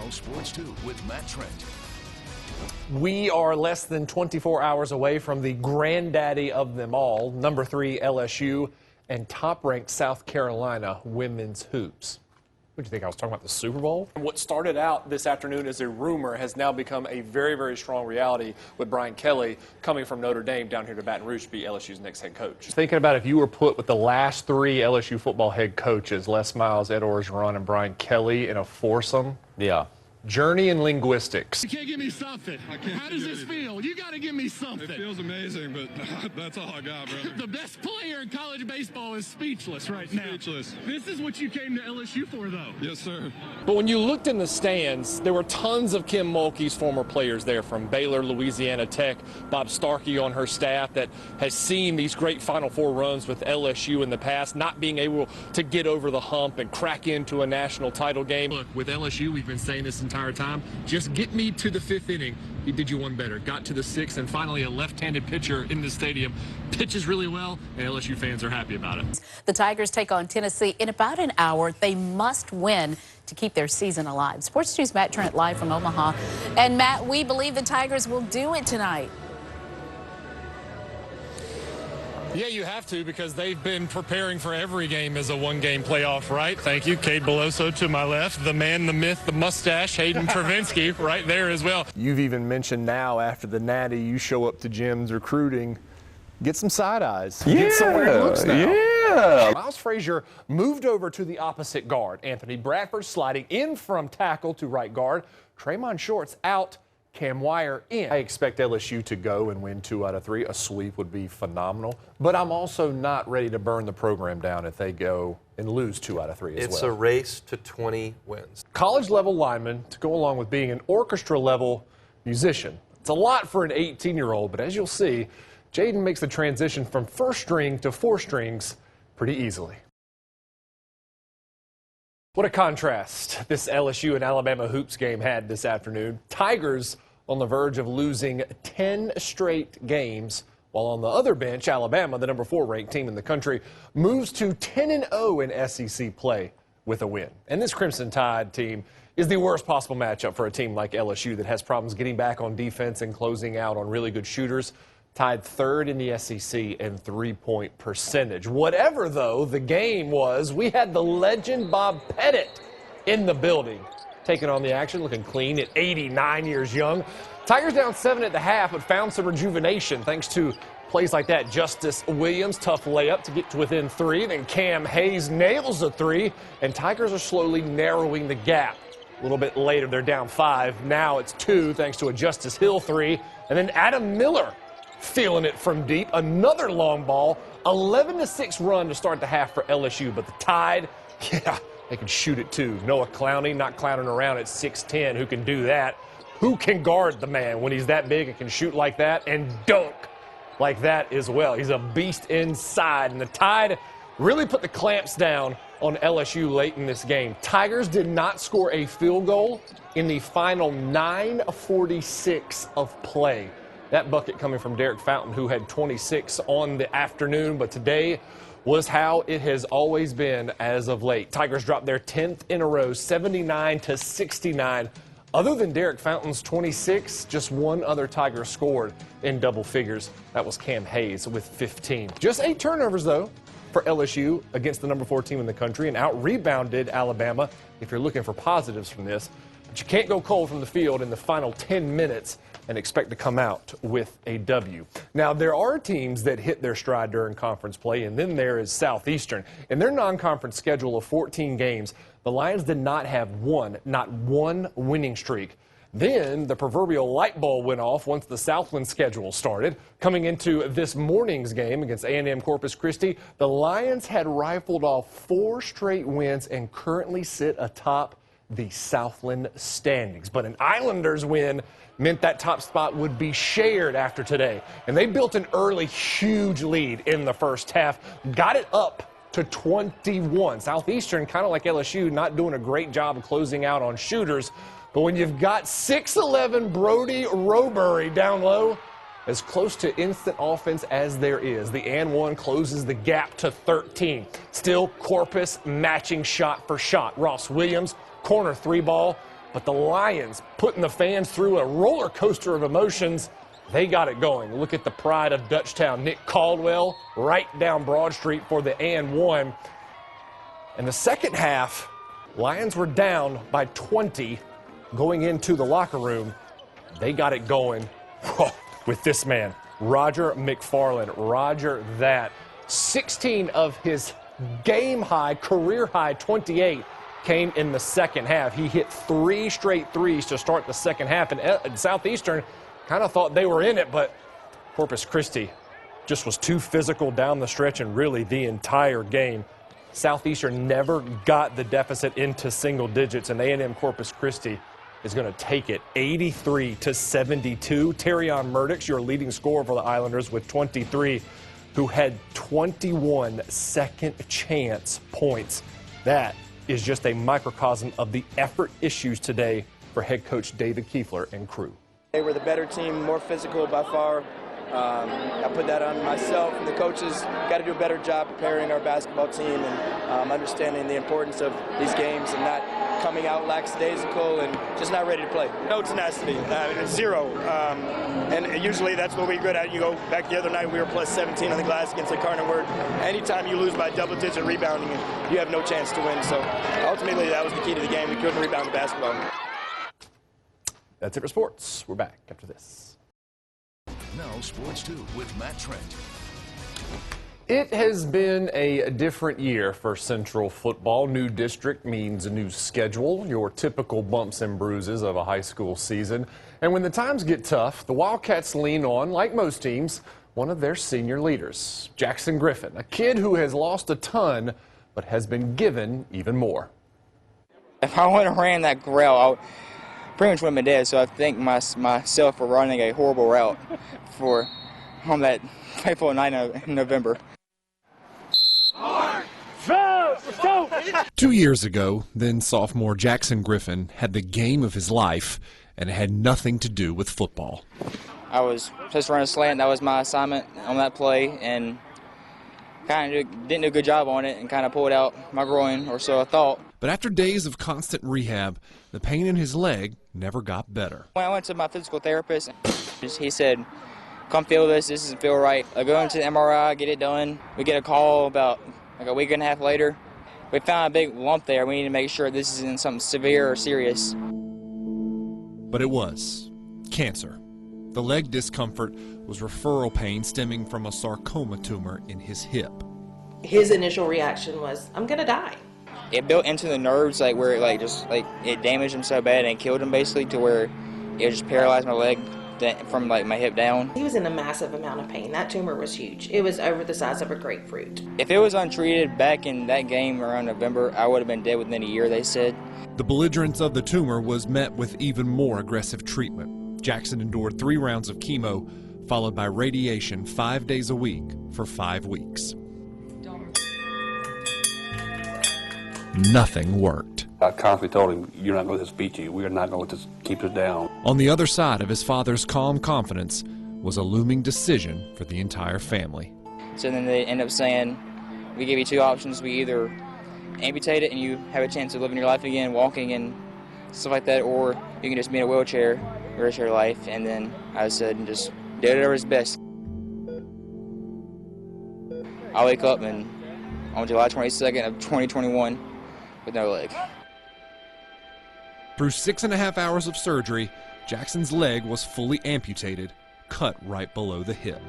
Now Sports 2 with Matt Trent. We are less than 24 hours away from the granddaddy of them all, number 3 LSU and top-ranked South Carolina women's hoops. What do you think? I was talking about the Super Bowl? What started out this afternoon as a rumor has now become a very, very strong reality with Brian Kelly coming from Notre Dame down here to Baton Rouge to be LSU's next head coach. Thinking about if you were put with the last 3 LSU football head coaches, Les Miles, Ed Orgeron, and Brian Kelly in a foursome. Yeah. Journey in linguistics. You can't give me something. How does this feel? You got to give me something. It feels amazing, but that's all I got, brother. The best player in college baseball is speechless right now. Speechless. This is what you came to LSU for, though. Yes, sir. But when you looked in the stands, there were tons of Kim Mulkey's former players there from Baylor, Louisiana Tech, Bob Starkey on her staff that has seen these great Final Four runs with LSU in the past, not being able to get over the hump and crack into a national title game. Look, with LSU, we've been saying this entire time, just get me to the 5th inning. He did you one better. Got to the 6th, and finally a left-handed pitcher in the stadium pitches really well, and LSU fans are happy about it. The Tigers take on Tennessee in about an hour. They must win to keep their season alive. Sports 2's Matt Trent live from Omaha. And Matt, we believe the Tigers will do it tonight. Yeah, you have to, because they've been preparing for every game as a one-game playoff, right? Thank you. Cade Beloso to my left, the man, the myth, the mustache, Hayden Travinsky right there as well. You've even mentioned now after the Natty, you show up to Jim's recruiting, get some side eyes. Yeah, get some weird looks now. yeah. Miles Frazier moved over to the opposite guard. Anthony Bradford sliding in from tackle to right guard. Traymon Shorts out. Cam Wire in. I expect LSU to go and win 2 out of 3. A sweep would be phenomenal. But I'm also not ready to burn the program down if they go and lose 2 out of 3 as well. It's a race to 20 wins. College-level lineman to go along with being an orchestra-level musician. It's a lot for an 18-year-old, but as you'll see, Jaden makes the transition from first string to 4 strings pretty easily. What a contrast this LSU and Alabama hoops game had this afternoon. Tigers on the verge of losing 10 straight games, while on the other bench, Alabama, the number 4 ranked team in the country, moves to 10-0 in SEC play with a win. And this Crimson Tide team is the worst possible matchup for a team like LSU that has problems getting back on defense and closing out on really good shooters. Tied 3rd in the SEC in 3-point percentage. Whatever, though, the game was, we had the legend Bob Pettit in the building, taking on the action, looking clean at 89 years young. Tigers down 7 at the half, but found some rejuvenation thanks to plays like that. Justice Williams, tough layup to get to within 3. Then Cam Hayes nails a 3, and Tigers are slowly narrowing the gap. A little bit later, they're down 5. Now it's 2 thanks to a Justice Hill 3. And then Adam Miller feeling it from deep. Another long ball. 11-6 run to start the half for LSU. But the Tide, yeah, they can shoot it too. Noah Clowney not clowning around at 6'10". Who can do that? Who can guard the man when he's that big and can shoot like that and dunk like that as well? He's a beast inside. And the Tide really put the clamps down on LSU late in this game. Tigers did not score a field goal in the final 9:46 of play. That bucket coming from Derek Fountain, who had 26 on the afternoon, but today was how it has always been as of late. Tigers dropped their 10th in a row, 79-69. Other than Derek Fountain's 26, just one other Tiger scored in double figures. That was Cam Hayes with 15. Just 8 turnovers, though, for LSU against the number 4 team in the country, and out-rebounded Alabama, if you're looking for positives from this. But you can't go cold from the field in the final 10 minutes and expect to come out with a W. Now, there are teams that hit their stride during conference play, and then there is Southeastern. In their non-conference schedule of 14 games, the Lions did not have not one winning streak. Then the proverbial light bulb went off once the Southland schedule started. Coming into this morning's game against A&M Corpus Christi, the Lions had rifled off 4 straight wins and currently sit atop the Southland standings. But an Islanders win meant that top spot would be shared after today. And they built an early, huge lead in the first half, got it up to 21. Southeastern, kind of like LSU, not doing a great job of closing out on shooters. But when you've got 6'11" Brody Robury down low, as close to instant offense as there is, the and one closes the gap to 13. Still Corpus matching shot for shot. Ross Williams, corner 3 ball. But the Lions, putting the fans through a roller coaster of emotions, they got it going. Look at the pride of Dutchtown. Nick Caldwell right down Broad Street for the and one. In the second half, Lions were down by 20 going into the locker room. They got it going with this man, Roger McFarland. Roger, that 16 of his game high, career high 28 came in the second half. He hit 3 straight threes to start the second half, and Southeastern kind of thought they were in it, but Corpus Christi just was too physical down the stretch and really the entire game. Southeastern never got the deficit into single digits, and A&M Corpus Christi is going to take it 83-72. Terrion Murdix, your leading scorer for the Islanders with 23, who had 21 second chance points. That is just a microcosm of the effort issues today for head coach David Kiefler and crew. They were the better team, more physical by far. I put that on myself, and the coaches got to do a better job preparing our basketball team and understanding the importance of these games and not coming out lackadaisical and just not ready to play. No tenacity, zero. And usually that's what we're good at. You go back the other night, we were plus 17 on the glass against the Carnarvon. Anytime you lose by double-digit rebounding, you have no chance to win. So ultimately, that was the key to the game. We couldn't rebound the basketball. That's it for sports. We're back after this. Now Sports 2 with Matt Trent. It has been a different year for Central football. New district means a new schedule, your typical bumps and bruises of a high school season. And when the times get tough, the Wildcats lean on, like most teams, one of their senior leaders, Jackson Griffin, a kid who has lost a ton but has been given even more. If I wouldn't have ran that rail, I pretty much would have been dead. So I thank myself for running a horrible route on that fateful night in November. 2 years ago, then sophomore Jackson Griffin had the game of his life, and it had nothing to do with football. I was just running a slant. That was my assignment on that play, and kind of didn't do a good job on it and kind of pulled out my groin, or so I thought. But after days of constant rehab, the pain in his leg never got better. When I went to my physical therapist, he said, come feel this doesn't feel right. I go into the MRI, get it done. We get a call about like a week and a half later. We found a big lump there. We need to make sure this isn't something severe or serious. But it was cancer. The leg discomfort was referral pain stemming from a sarcoma tumor in his hip. His initial reaction was, I'm gonna die. It built into the nerves, like where it damaged him so bad and killed him basically, to where it just paralyzed my leg from like my hip down. He was in a massive amount of pain. That tumor was huge. It was over the size of a grapefruit. If it was untreated back in that game around November, I would have been dead within a year, they said. The belligerence of the tumor was met with even more aggressive treatment. Jackson endured 3 rounds of chemo, followed by radiation 5 days a week for 5 weeks. Nothing worked. I constantly told him, you're not going to let this beat you. We are not going to let this keep us down. On the other side of his father's calm confidence was a looming decision for the entire family. So then they end up saying, we give you 2 options. We either amputate it and you have a chance of living your life again, walking and stuff like that, or you can just be in a wheelchair the rest of your life. And then I said, just do whatever is best. I wake up and on July 22nd of 2021 with no leg. Through 6.5 hours of surgery, Jackson's leg was fully amputated, cut right below the hip.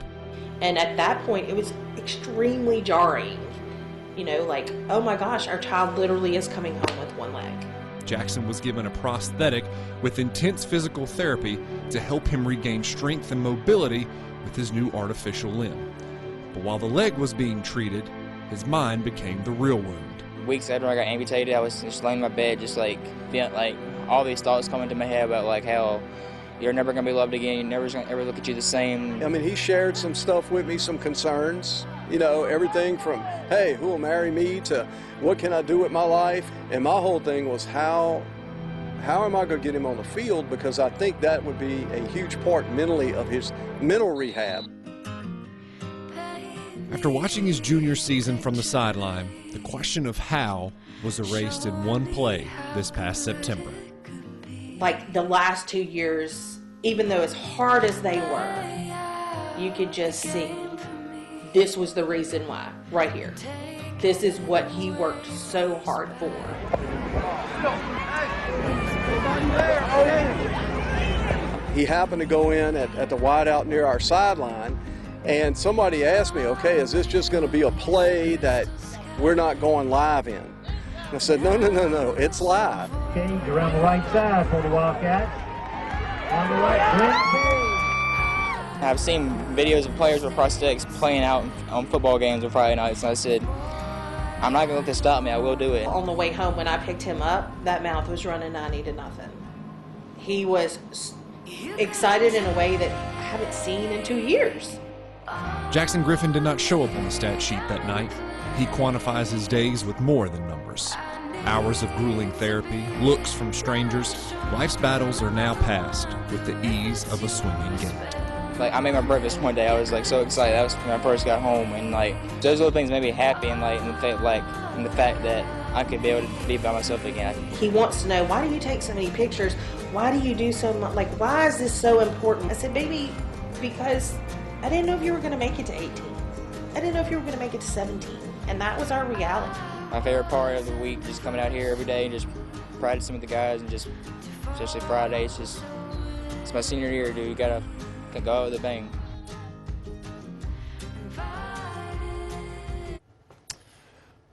And at that point, it was extremely jarring. You know, like, oh my gosh, our child literally is coming home with 1 leg. Jackson was given a prosthetic with intense physical therapy to help him regain strength and mobility with his new artificial limb. But while the leg was being treated, his mind became the real wound. Weeks after I got amputated, I was just laying in my bed, just like feeling like all these thoughts coming to my head about like how you're never going to be loved again, you're never going to ever look at you the same. I mean, he shared some stuff with me, some concerns, you know, everything from, hey, who will marry me, to what can I do with my life? And my whole thing was how am I going to get him on the field, because I think that would be a huge part mentally of his mental rehab. After watching his junior season from the sideline, the question of how was erased in one play this past September. like the last 2 years, even though as hard as they were, you could just see this was the reason why, right here. This is what he worked so hard for. He happened to go in at the wideout near our sideline, and somebody asked me, okay, is this just going to be a play that we're not going live in? And I said, no, it's live. Change around the right side for the Wildcats. On the right, Trent. I've seen videos of players with prosthetics playing out on football games on Friday nights, and I said, I'm not going to let this stop me. I will do it. On the way home when I picked him up, that mouth was running 90-0. He was excited in a way that I haven't seen in 2 years. Jackson Griffin did not show up on the stat sheet that night. He quantifies his days with more than numbers. Hours of grueling therapy, looks from strangers, life's battles are now past with the ease of a swinging gate. Like, I made my breakfast one day. I was like so excited. That was when I first got home, and like those little things made me happy, and like in the fact that I could be able to be by myself again. He wants to know, why do you take so many pictures? Why do you do so much? Like, why is this so important? I said, baby, because I didn't know if you were going to make it to 18. I didn't know if you were going to make it to 17, and that was our reality. My favorite part of the week, just coming out here every day and just practicing with the guys, and just especially Fridays. It's my senior year, dude. You gotta go out with a bang.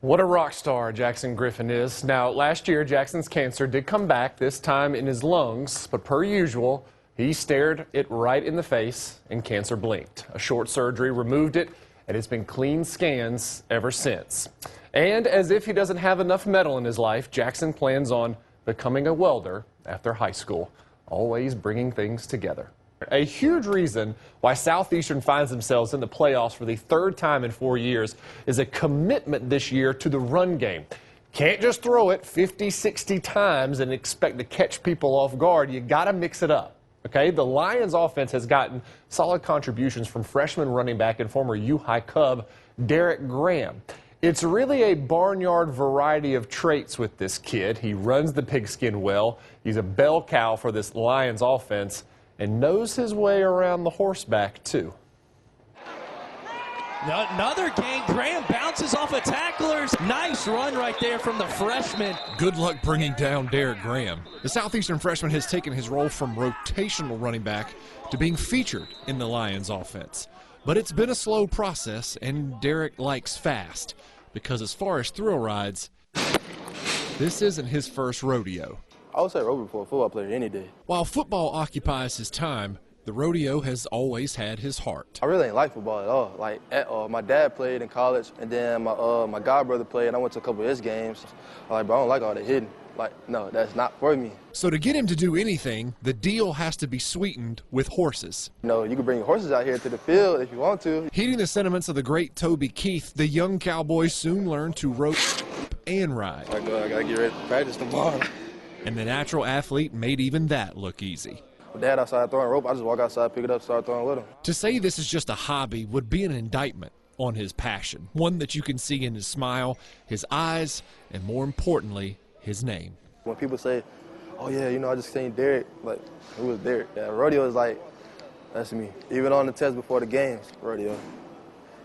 What a rock star Jackson Griffin is. Now, last year, Jackson's cancer did come back, this time in his lungs, but per usual, he stared it right in the face and cancer blinked. A short surgery removed it, and it's been clean scans ever since. And as if he doesn't have enough metal in his life, Jackson plans on becoming a welder after high school, always bringing things together. A huge reason why Southeastern finds themselves in the playoffs for the third time in 4 years is a commitment this year to the run game. Can't just throw it 50, 60 times and expect to catch people off guard. You got to mix it up. Okay, the Lions offense has gotten solid contributions from freshman running back and former U-High Cub Derek Graham. It's really a barnyard variety of traits with this kid. He runs the pigskin well. He's a bell cow for this Lions offense and knows his way around the horseback, too. Another game. Graham bounces off of tacklers. Nice run right there from the freshman. Good luck bringing down Derek Graham. The Southeastern freshman has taken his role from rotational running back to being featured in the Lions offense. But it's been a slow process, and Derek likes fast, because as far as thrill rides, this isn't his first rodeo. I would say rodeo for a football player any day. While football occupies his time, the rodeo has always had his heart. I really ain't like football at all. Like at all. My dad played in college, and then my godbrother played, and I went to a couple of his games. I'm like, bro, I don't like all the hitting. Like, no, that's not for me. So to get him to do anything, the deal has to be sweetened with horses. You know, you can bring horses out here to the field if you want to. Heeding the sentiments of the great Toby Keith, the young cowboy soon learned to rope and ride. I gotta get ready to practice tomorrow. And the natural athlete made even that look easy. With Dad outside throwing rope, I just walk outside, pick it up, start throwing with him. To say this is just a hobby would be an indictment on his passion, one that you can see in his smile, his eyes, and more importantly, his name. When people say, oh yeah, you know, I just seen Derek, like, who was Derek? Yeah, rodeo is like, that's me. Even on the test before the games, rodeo.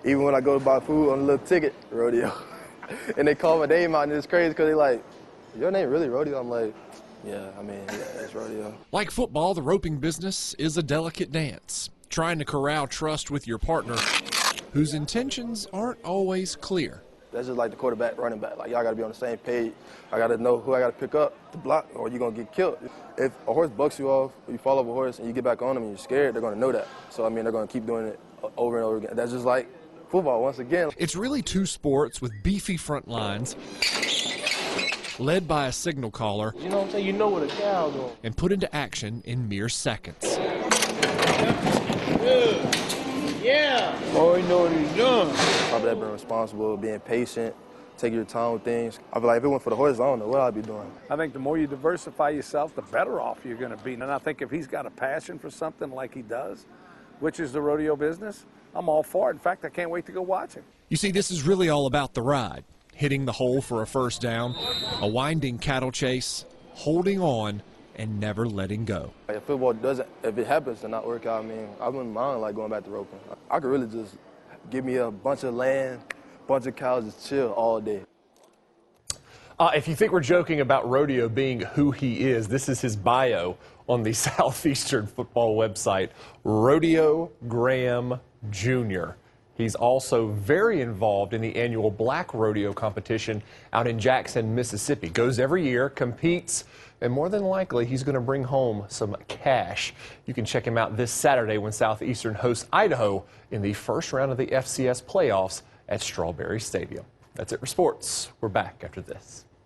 Even when I go to buy food on a little ticket, rodeo. And they call my name out, and it's crazy because they like, your name really rodeo? I'm like, yeah, I mean, yeah, it's rodeo. Like football, the roping business is a delicate dance, trying to corral trust with your partner, whose intentions aren't always clear. That's just like the quarterback, running back. Like, y'all got to be on the same page. I got to know who I got to pick up to block, or you're going to get killed. If a horse bucks you off, or you fall off a horse, and you get back on them and you're scared, they're going to know that. So, I mean, they're going to keep doing it over and over again. That's just like football, once again. It's really two sports with beefy front lines, led by a signal caller, you know what I'm saying? You know what a cow doing. And put into action in mere seconds. Yeah. Oh, you know what he's doing. Probably have been responsible, being patient, taking your time with things. I feel like if it went for the horses, I don't know what I'd be doing. I think the more you diversify yourself, the better off you're going to be. And I think if he's got a passion for something like he does, which is the rodeo business, I'm all for it. In fact, I can't wait to go watch him. You see, this is really all about the ride. Hitting the hole for a first down, a winding cattle chase, holding on, and never letting go. If football doesn't, if it happens to not work out, I mean, I wouldn't mind like going back to roping. I could really just give me a bunch of land, bunch of cows, just chill all day. If you think we're joking about Rodeo being who he is, this is his bio on the Southeastern football website, Rodeo Graham Jr. He's also very involved in the annual Black Rodeo competition out in Jackson, Mississippi. Goes every year, competes, and more than likely he's going to bring home some cash. You can check him out this Saturday when Southeastern hosts Idaho in the first round of the FCS playoffs at Strawberry Stadium. That's it for sports. We're back after this.